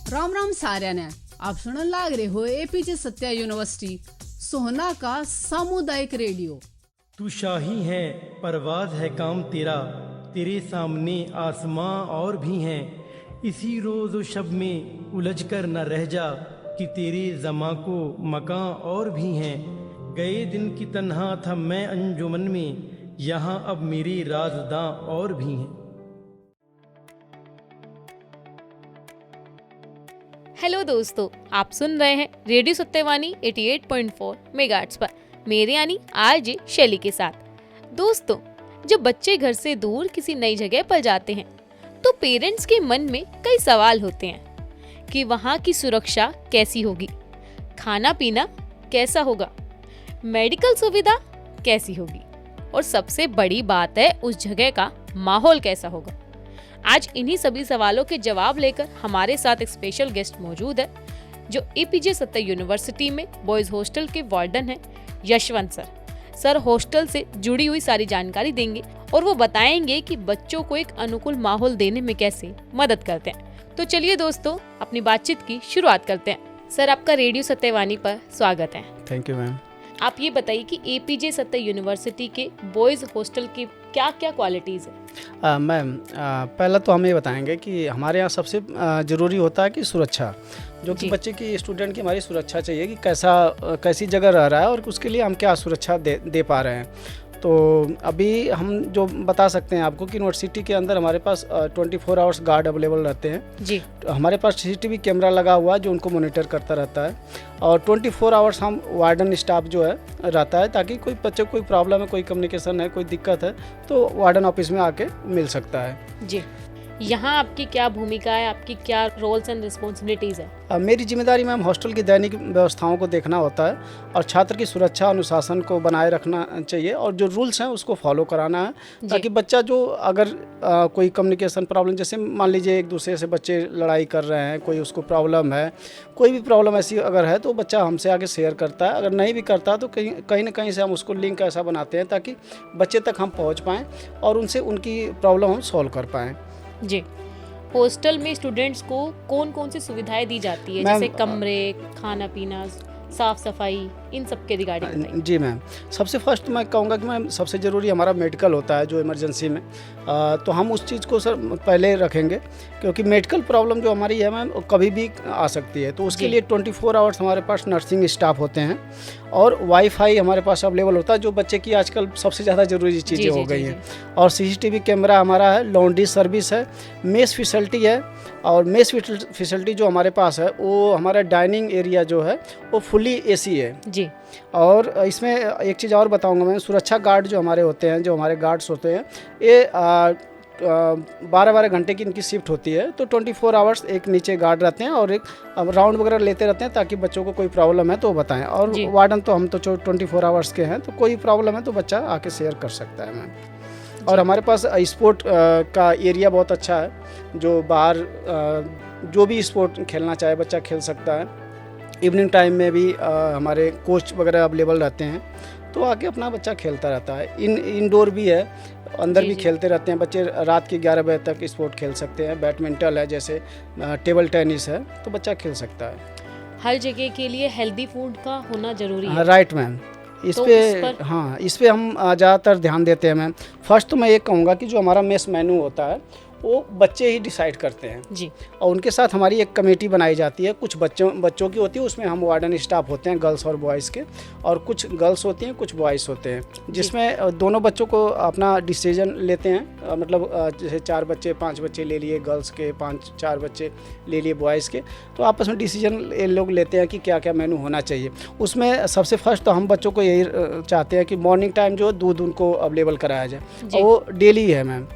राम राम साਰਿਆਂ ने आप सुनने लाग रहे हो एपीजे सत्या यूनिवर्सिटी सोहना का सामुदायिक रेडियो। तू शाही है परवाज है काम तेरा, तेरे सामने आसमां और भी हैं। इसी रोज़ शब में उलझ कर न रह जा कि तेरे ज़मा को मकां और भी हैं। गए दिन की तन्हा था मैं अंजुमन में, यहाँ अब मेरे राज़दां और भी हैं। हेलो दोस्तों, आप सुन रहे हैं रेडियो सत्यवानी 88.4 मेगाहर्ट्ज़ पर मेरे यानी आरजे शैली के साथ। दोस्तों, जब बच्चे घर से दूर किसी नई जगह पर जाते हैं तो पेरेंट्स के मन में कई सवाल होते हैं कि वहाँ की सुरक्षा कैसी होगी, खाना पीना कैसा होगा, मेडिकल सुविधा कैसी होगी और सबसे बड़ी बात है उस जगह का माहौल कैसा होगा। आज इन्हीं सभी सवालों के जवाब लेकर हमारे साथ एक स्पेशल गेस्ट मौजूद है जो एपीजे सत्या यूनिवर्सिटी में बॉयज हॉस्टल के वार्डन हैं यशवंत सर हॉस्टल से जुड़ी हुई सारी जानकारी देंगे और वो बताएंगे कि बच्चों को एक अनुकूल माहौल देने में कैसे मदद करते हैं। तो चलिए दोस्तों, अपनी बातचीत की शुरुआत करते हैं। सर, आपका रेडियो सत्यवानी पर स्वागत है। Thank you ma'am. आप ये बताइए कि एपीजे सत्या यूनिवर्सिटी के बॉयज हॉस्टल की क्या क्या क्वालिटीज़ है? मैम, पहला तो हम ये बताएंगे कि हमारे यहाँ सबसे ज़रूरी होता है कि सुरक्षा, जो कि बच्चे की स्टूडेंट की हमारी सुरक्षा चाहिए कि कैसी जगह रह रहा है और उसके लिए हम क्या सुरक्षा दे पा रहे हैं। तो अभी हम जो बता सकते हैं आपको कि यूनिवर्सिटी के अंदर हमारे पास 24 आवर्स गार्ड अवेलेबल रहते हैं जी। हमारे पास सीसीटीवी कैमरा लगा हुआ है जो उनको मॉनिटर करता रहता है और 24 आवर्स हम वार्डन स्टाफ जो है रहता है, ताकि कोई बच्चे को कोई प्रॉब्लम है, कोई कम्युनिकेशन है, कोई दिक्कत है तो वार्डन ऑफिस में आके मिल सकता है जी। यहाँ आपकी क्या भूमिका है, आपकी क्या रोल्स एंड रिस्पॉन्सिबिलिटीज़ है? मेरी जिम्मेदारी मैम हॉस्टल की दैनिक व्यवस्थाओं को देखना होता है और छात्र की सुरक्षा अनुशासन को बनाए रखना चाहिए और जो रूल्स हैं उसको फॉलो कराना है, ताकि बच्चा जो अगर कोई कम्युनिकेशन प्रॉब्लम, जैसे मान लीजिए एक दूसरे से बच्चे लड़ाई कर रहे हैं, कोई उसको प्रॉब्लम है, कोई भी प्रॉब्लम ऐसी अगर है तो बच्चा हमसे आगे शेयर करता है। अगर नहीं भी करता तो कहीं ना कहीं से हम उसको लिंक ऐसा बनाते हैं ताकि बच्चे तक हम पहुँच पाएँ और उनसे उनकी प्रॉब्लम हम सॉल्व कर पाएँ जी। हॉस्टल में स्टूडेंट्स को कौन कौन सी सुविधाएं दी जाती है, जैसे कमरे, खाना पीना, साफ सफाई, इन सब के रिगार्डिंग? जी मैम, सबसे फर्स्ट मैं कहूँगा कि मैम सबसे ज़रूरी हमारा मेडिकल होता है जो इमरजेंसी में, तो हम उस चीज़ को सर पहले रखेंगे क्योंकि मेडिकल प्रॉब्लम जो हमारी है मैम कभी भी आ सकती है। तो उसके लिए 24 आवर्स हमारे पास नर्सिंग स्टाफ होते हैं और वाईफाई हमारे पास अवेलेबल होता है, जो बच्चे की आजकल सबसे ज़्यादा ज़रूरी चीज़ें हो गई हैं। और सीसीटीवी कैमरा हमारा है, लॉन्ड्री सर्विस है, मेस फैसिलिटी है और मेस फैसिलिटी जो हमारे पास है वो हमारा डाइनिंग एरिया जो है वो फुली एसी है जी। और इसमें एक चीज़ और बताऊंगा मैं, सुरक्षा गार्ड जो हमारे होते हैं, जो हमारे गार्ड्स होते हैं, ये 12-12 घंटे की इनकी शिफ्ट होती है। तो 24 आवर्स एक नीचे गार्ड रहते हैं और एक राउंड वगैरह लेते रहते हैं ताकि बच्चों को कोई प्रॉब्लम है तो बताएं। और वार्डन तो हम तो 24 आवर्स के हैं, तो कोई प्रॉब्लम है तो बच्चा आके शेयर कर सकता है मैम। और हमारे पास स्पोर्ट का एरिया बहुत अच्छा है, जो बाहर जो भी स्पोर्ट खेलना चाहे बच्चा खेल सकता है। इवनिंग टाइम में भी हमारे कोच वगैरह अवेलेबल रहते हैं, तो आके अपना बच्चा खेलता रहता है। इंडोर भी है, अंदर भी खेलते रहते हैं बच्चे। रात के 11 बजे तक स्पोर्ट खेल सकते हैं, बैडमिंटन है, जैसे टेबल टेनिस है, तो बच्चा खेल सकता है। हर जगह के लिए हेल्दी फूड का होना जरूरी है। राइट मैम, इस पे हम ज़्यादातर ध्यान देते हैं मैम। फर्स्ट तो मैं ये कहूँगा कि जो हमारा मेस मेनू होता है वो बच्चे ही डिसाइड करते हैं जी। और उनके साथ हमारी एक कमेटी बनाई जाती है, कुछ बच्चों की होती है, उसमें हम वार्डन स्टाफ होते हैं गर्ल्स और बॉयज़ के, और कुछ गर्ल्स होती हैं कुछ बॉयज़ होते हैं, जिसमें दोनों बच्चों को अपना डिसीजन लेते हैं। मतलब जैसे 4 बच्चे 5 बच्चे ले लिए गर्ल्स के, 5-4 बच्चे ले लिए बॉयज़ के, तो आपस में डिसीजन ये लोग लेते हैं कि क्या क्या मेनू होना चाहिए। उसमें सबसे फर्स्ट तो हम बच्चों को यही चाहते हैं कि मॉर्निंग टाइम जो दूध उनको अवेलेबल कराया जाए, और वो डेली है मैम।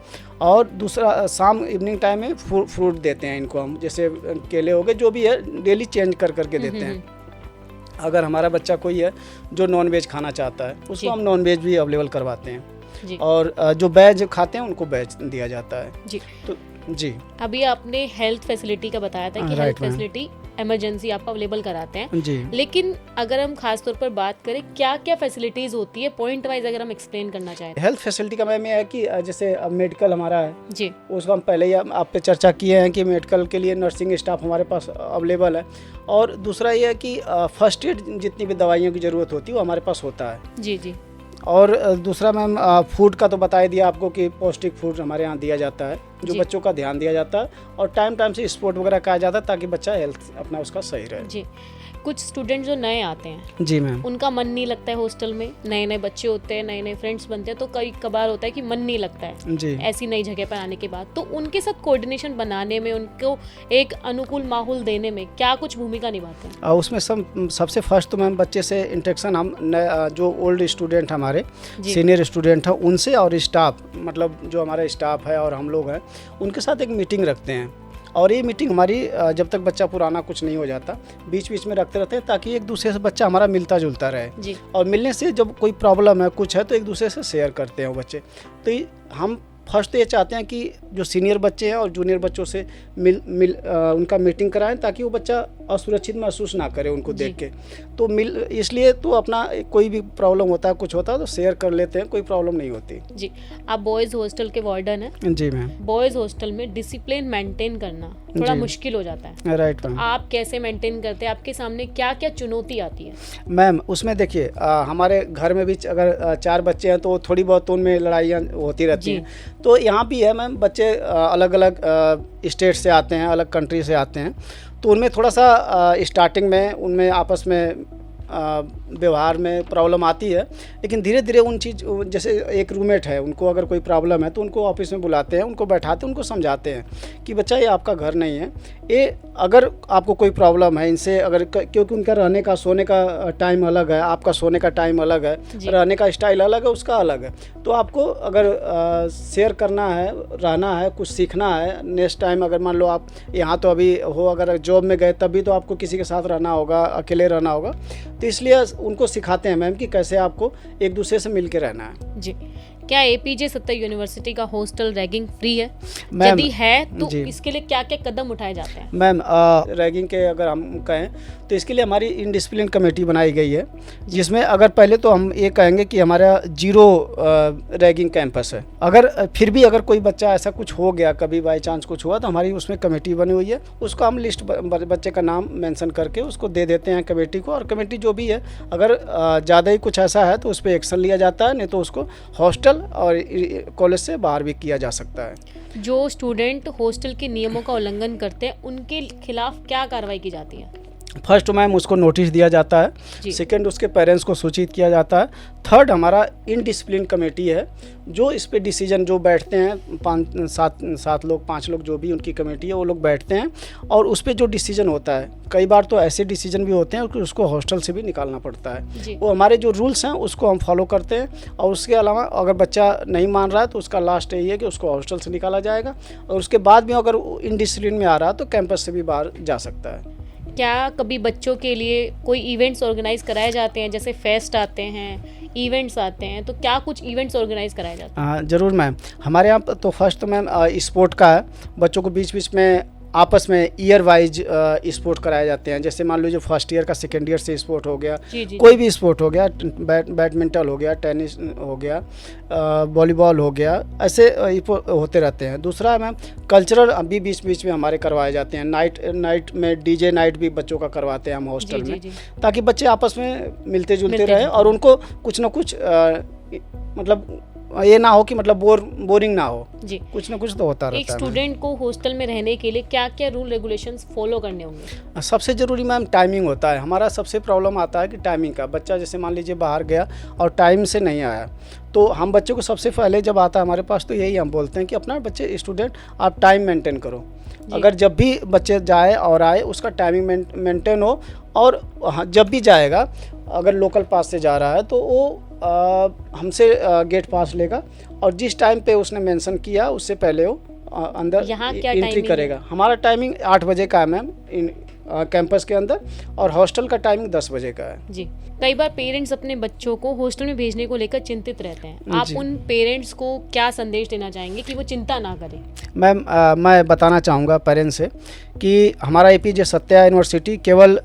और दूसरा शाम इवनिंग टाइम में फ्रूट देते हैं इनको हम, जैसे केले हो गए, जो भी है डेली चेंज करके देते हैं। अगर हमारा बच्चा कोई है जो नॉन वेज खाना चाहता है उसको हम नॉन वेज भी अवेलेबल करवाते हैं, और जो वेज खाते हैं उनको वेज दिया जाता है जी। तो जी, अभी आपने हेल्थ फैसिलिटी का बताया था कि हेल्थ फैसिलिटी इमरजेंसी आपको अवेलेबल कराते हैं, जी। लेकिन अगर हम खास तौर पर बात करें क्या क्या फैसिलिटीज होती है पॉइंट वाइज अगर हम एक्सप्लेन करना चाहें तो? हेल्थ फैसिलिटी का मैम ये है कि जैसे मेडिकल हमारा है जी उसको हम पहले ही आप पे चर्चा किए हैं कि मेडिकल के लिए नर्सिंग स्टाफ हमारे पास अवेलेबल है। और दूसरा ये है कि फर्स्ट एड जितनी भी दवाइयों की ज़रूरत होती है वो हमारे पास होता है। जी जी। और दूसरा मैम फूड का तो बता ही दिया आपको कि पौष्टिक फूड हमारे यहाँ दिया जाता है, जो जी। बच्चों का ध्यान दिया जाता है, और टाइम टाइम से स्पोर्ट वगैरह कराया जाता है ताकि बच्चा हेल्थ अपना उसका सही रहे। जी। कुछ स्टूडेंट जो नए आते हैं जी मैम। उनका मन नहीं लगता है हॉस्टल में, नए नए बच्चे होते हैं, नए नए फ्रेंड्स बनते हैं, तो कई कबार होता है कि मन नहीं लगता है जी ऐसी नई जगह पर आने के बाद, तो उनके साथ कोऑर्डिनेशन बनाने में, उनको एक अनुकूल माहौल देने में क्या कुछ भूमिका निभाते हैं? उसमें सबसे फर्स्ट तो मैम बच्चे से इंटरेक्शन हम जो ओल्ड स्टूडेंट हमारे जी। सीनियर स्टूडेंट हैं उनसे और स्टाफ, मतलब जो हमारा स्टाफ है और हम लोग हैं उनके साथ एक मीटिंग रखते हैं। और ये मीटिंग हमारी जब तक बच्चा पुराना कुछ नहीं हो जाता बीच बीच में रखते रहते हैं ताकि एक दूसरे से बच्चा हमारा मिलता जुलता रहे। जी। और मिलने से जब कोई प्रॉब्लम है कुछ है तो एक दूसरे से शेयर करते हैं वो बच्चे। तो हम फर्स्ट तो ये चाहते हैं कि जो सीनियर बच्चे हैं और जूनियर बच्चों से उनका मीटिंग कराएं ताकि वो बच्चा असुरक्षित महसूस ना करे उनको देख के। तो इसलिए तो अपना कोई भी प्रॉब्लम होता है कुछ होता है तो शेयर कर लेते हैं, कोई प्रॉब्लम नहीं होती। जी। आप बॉयज़ हॉस्टल के वार्डन हैं। जी मैम। बॉयज़ हॉस्टल में डिसिप्लिन मेंटेन करना थोड़ा जी। मुश्किल हो जाता है, राइट तो मैम। आप कैसे मेंटेन करते हैं? आपके सामने क्या क्या चुनौती आती है? मैम उसमें देखिए हमारे घर में भी अगर 4 बच्चे हैं तो थोड़ी बहुत उनमें लड़ाइयाँ होती रहती हैं। तो यहाँ भी है मैम, बच्चे अलग अलग स्टेट से आते हैं, अलग कंट्री से आते हैं, तो उनमें थोड़ा सा स्टार्टिंग में उनमें आपस में व्यवहार में प्रॉब्लम आती है, लेकिन धीरे धीरे उन चीज़, जैसे एक रूममेट है उनको अगर कोई प्रॉब्लम है तो उनको ऑफिस में बुलाते हैं, उनको बैठाते हैं, उनको समझाते हैं कि बच्चा ये आपका घर नहीं है, ये अगर आपको कोई प्रॉब्लम है इनसे अगर क्योंकि उनका रहने का सोने का टाइम अलग है, आपका सोने का टाइम अलग है, रहने का स्टाइल अलग है, उसका अलग है। तो आपको अगर शेयर करना है, रहना है, कुछ सीखना है, नेक्स्ट टाइम अगर मान लो आप यहाँ तो अभी हो, अगर जॉब में गए तभी तो आपको किसी के साथ रहना होगा, अकेले रहना होगा, तो इसलिए उनको सिखाते हैं मैम कि कैसे आपको एक दूसरे से मिल के रहना है। जी। क्या एपीजे सत्तर यूनिवर्सिटी का हॉस्टल रैगिंग फ्री है? मैम, यदि है तो जी। इसके लिए क्या क्या कदम उठाए जाते हैं? मैम रैगिंग के अगर हम कहें तो इसके लिए हमारी इनडिसिप्लिन कमेटी बनाई गई है, जिसमें अगर पहले तो हम ये कहेंगे कि हमारा 0 रैगिंग कैंपस है। अगर फिर भी अगर कोई बच्चा ऐसा कुछ हो गया, कभी बाई चांस कुछ हुआ, तो हमारी उसमें कमेटी बनी हुई है, उसको हम लिस्ट बच्चे का नाम मेंशन करके उसको दे देते हैं कमेटी को, और कमेटी जो भी है अगर ज़्यादा ही कुछ ऐसा है तो उस पर एक्शन लिया जाता है, नहीं तो उसको हॉस्टल और कॉलेज से बाहर भी किया जा सकता है। जो स्टूडेंट हॉस्टल के नियमों का उल्लंघन करते हैं उनके खिलाफ क्या कार्रवाई की जाती है? फर्स्ट मैम उसको नोटिस दिया जाता है, सेकंड उसके पेरेंट्स को सूचित किया जाता है, थर्ड हमारा इनडिसिप्लिन कमेटी है जो इस पे डिसीजन, जो बैठते हैं 5 लोग 5 लोग जो भी उनकी कमेटी है वो लोग बैठते हैं, और उस पे जो डिसीजन होता है, कई बार तो ऐसे डिसीजन भी होते हैं कि उसको हॉस्टल से भी निकालना पड़ता है। वो हमारे जो रूल्स हैं उसको हम फॉलो करते हैं, और उसके अलावा अगर बच्चा नहीं मान रहा है तो उसका लास्ट यही है कि उसको हॉस्टल से निकाला जाएगा, और उसके बाद भी अगर इनडिसिप्लिन में आ रहा है तो कैंपस से भी बाहर जा सकता है। क्या कभी बच्चों के लिए कोई इवेंट्स ऑर्गेनाइज कराए जाते हैं, जैसे फेस्ट आते हैं, इवेंट्स आते हैं, तो क्या कुछ इवेंट्स ऑर्गेनाइज कराए जाते हैं? ज़रूर मैम, हमारे यहाँ तो फर्स्ट तो मैम स्पोर्ट का है, बच्चों को बीच बीच में आपस में ईयर वाइज स्पोर्ट कराए जाते हैं। जैसे मान लीजिए फर्स्ट ईयर का सेकेंड ईयर से स्पोर्ट हो गया, कोई भी स्पोर्ट हो गया, बैडमिंटन हो गया, टेनिस हो गया, वॉलीबॉल हो गया, ऐसे होते रहते हैं। दूसरा है मैम कल्चरल अभी बीच बीच में हमारे करवाए जाते हैं, नाइट में डीजे नाइट भी बच्चों का करवाते हैं हम हॉस्टल में, ताकि बच्चे आपस में मिलते जुलते रहे और उनको कुछ ना कुछ मतलब ये ना हो कि मतलब बोरिंग ना हो जी, कुछ ना कुछ तो होता रहता है। एक स्टूडेंट को हॉस्टल में रहने के लिए क्या क्या रूल रेगुलेशंस फॉलो करने होंगे? सबसे ज़रूरी मैम टाइमिंग होता है। हमारा सबसे प्रॉब्लम आता है कि टाइमिंग का, बच्चा जैसे मान लीजिए बाहर गया और टाइम से नहीं आया, तो हम बच्चे को सबसे पहले जब आता है हमारे पास तो यही हम बोलते हैं कि अपना बच्चे स्टूडेंट आप टाइम मेंटेन करो। अगर जब भी बच्चे जाए और आए उसका टाइमिंग मेंटेन हो, और जब भी जाएगा अगर लोकल पास से जा रहा है तो वो हमसे गेट पास लेगा, और जिस टाइम पे उसने मेंशन किया उससे पहले वो अंदर एंट्री करेगा। हमारा टाइमिंग 8 बजे का है मैम, कैंपस के अंदर, और हॉस्टल का टाइमिंग 10 बजे का है। जी, कई बार पेरेंट्स अपने बच्चों को हॉस्टल में भेजने को लेकर चिंतित रहते हैं, आप जी। उन पेरेंट्स को क्या संदेश देना चाहेंगे कि वो चिंता ना करें? मैम, मैं बताना चाहूँगा पेरेंट्स से कि हमारा APJ सत्या यूनिवर्सिटी केवल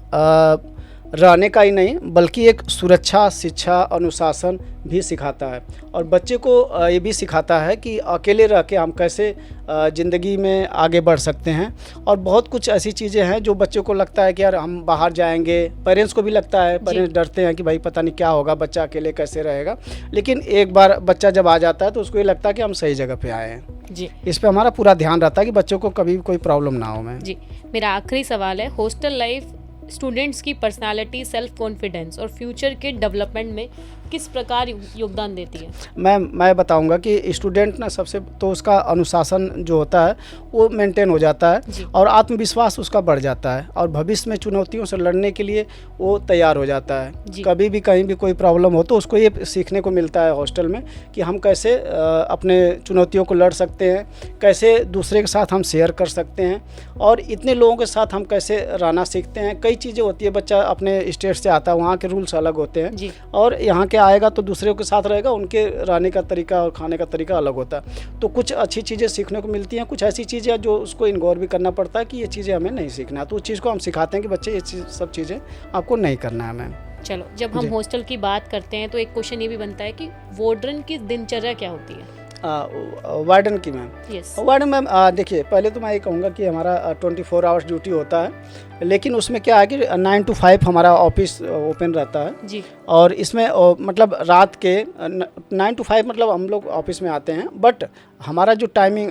रहने का ही नहीं बल्कि एक सुरक्षा, शिक्षा, अनुशासन भी सिखाता है, और बच्चे को ये भी सिखाता है कि अकेले रह के हम कैसे ज़िंदगी में आगे बढ़ सकते हैं। और बहुत कुछ ऐसी चीज़ें हैं जो बच्चों को लगता है कि यार हम बाहर जाएंगे, पेरेंट्स को भी लगता है, पेरेंट्स डरते हैं कि भाई पता नहीं क्या होगा, बच्चा अकेले कैसे रहेगा। लेकिन एक बार बच्चा जब आ जाता है तो उसको ये लगता है कि हम सही जगह पे आए हैं। जी, इस पे हमारा पूरा ध्यान रहता है कि बच्चों को कभी कोई प्रॉब्लम ना हो। मैम जी, मेरा आखिरी सवाल है, हॉस्टल लाइफ स्टूडेंट्स की पर्सनालिटी, सेल्फ कॉन्फिडेंस और फ्यूचर के डेवलपमेंट में किस प्रकार योगदान देती है? मैं बताऊंगा कि स्टूडेंट ना सबसे तो उसका अनुशासन जो होता है वो मेंटेन हो जाता है, और आत्मविश्वास उसका बढ़ जाता है, और भविष्य में चुनौतियों से लड़ने के लिए वो तैयार हो जाता है। कभी भी कहीं भी कोई प्रॉब्लम हो तो उसको ये सीखने को मिलता है हॉस्टल में कि हम कैसे अपने चुनौतियों को लड़ सकते हैं, कैसे दूसरे के साथ हम शेयर कर सकते हैं, और इतने लोगों के साथ हम कैसे रहना सीखते हैं। कई चीज़ें होती है, बच्चा अपने स्टेट से आता है, वहाँ के रूल्स अलग होते हैं, और यहाँ के आएगा तो दूसरे के साथ रहेगा, उनके रहने का तरीका और खाने का तरीका अलग होता है। तो कुछ अच्छी चीज़ें सीखने को मिलती हैं, कुछ ऐसी चीज़ें जो उसको इग्नोर भी करना पड़ता है कि ये चीज़ें हमें नहीं सीखना है, तो उस चीज़ को हम सिखाते हैं कि बच्चे ये सब चीज़ें आपको नहीं करना है। मैम चलो, जब हम हॉस्टल की बात करते हैं तो एक क्वेश्चन ये भी बनता है कि वार्डन की दिनचर्या क्या होती है? वार्डन की मैम, यस, वार्डन मैम देखिए, पहले तो मैं ये कहूँगा कि हमारा 24 आवर्स ड्यूटी होता है, लेकिन उसमें क्या है कि 9 to 5 हमारा ऑफिस ओपन रहता है जी, और इसमें मतलब रात के 9 to 5 मतलब हम लोग ऑफिस में आते हैं, बट हमारा जो टाइमिंग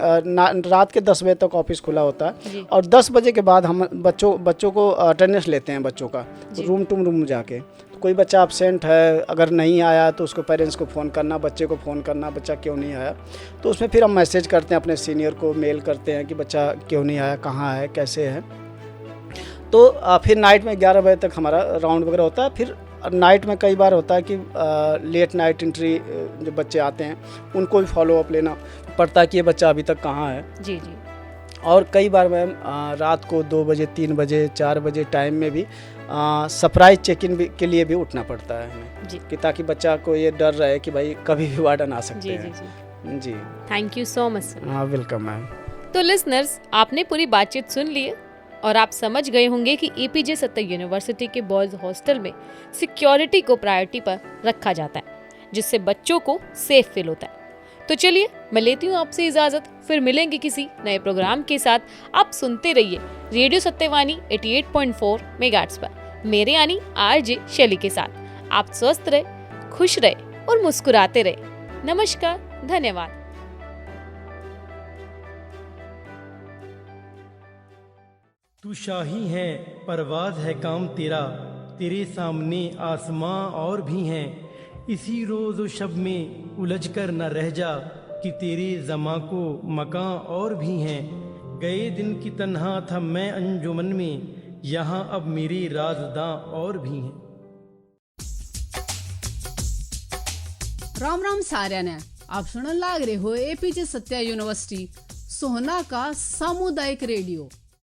रात के 10 बजे तक ऑफिस खुला होता है, और 10 बजे के बाद हम बच्चों को अटेंडेंस लेते हैं, बच्चों का रूम टू रूम जाके। कोई बच्चा एब्सेंट है, अगर नहीं आया तो उसको पेरेंट्स को फ़ोन करना, बच्चे को फ़ोन करना, बच्चा क्यों नहीं आया, तो उसमें फिर हम मैसेज करते हैं, अपने सीनियर को मेल करते हैं कि बच्चा क्यों नहीं आया, कहाँ है, कैसे है। तो फिर नाइट में 11 बजे तक हमारा राउंड वगैरह होता है। फिर नाइट में कई बार होता है कि लेट नाइट एंट्री जो बच्चे आते हैं उनको भी फॉलो अप लेना पड़ता है कि ये बच्चा अभी तक कहाँ है। जी जी। और कई बार मैम रात को 2 बजे, 3 बजे, 4 बजे टाइम में भी सरप्राइज चेक इन के लिए भी उठना पड़ता है हमें जी, कि ताकि बच्चा को ये डर रहे कि भाई कभी भी वार्डन आ सकते जी हैं। जी जी। जी thank you so much sir. हाँ, वेलकम मैम। तो लिसनर्स, आपने पूरी बातचीत सुन ली है और आप समझ गए होंगे कि APJ सत्या यूनिवर्सिटी के बॉयज़ हॉस्टल में सिक्योरिटी को प्रायोरिटी पर रखा जाता है, जिससे बच्चों को सेफ फील होता है। तो चलिए, मैं लेती हूँ आपसे इजाजत, फिर मिलेंगे किसी नए प्रोग्राम के साथ। आप सुनते रहिए रेडियो सत्यवाणी 88.4 मेगाहर्ट्ज़ पर, मेरे यानी RJ शैली के साथ। आप स्वस्थ रहे, खुश रहे और मुस्कुराते रहे। नमस्कार, धन्यवाद। तू शाही है, परवाज है काम तेरा, तेरे सामने आसमां और भी हैं। इसी रोज व शब में उलझ कर न रह जा कि तेरे ज़मां को मकां और भी हैं। गए दिन की तन्हा था मैं अंजुमन में, यहाँ अब मेरे राज़दां और भी हैं। राम राम साऱ्या ने, आप सुनने लाग रहे हो APJ सत्या यूनिवर्सिटी सोहना का सामुदायिक रेडियो।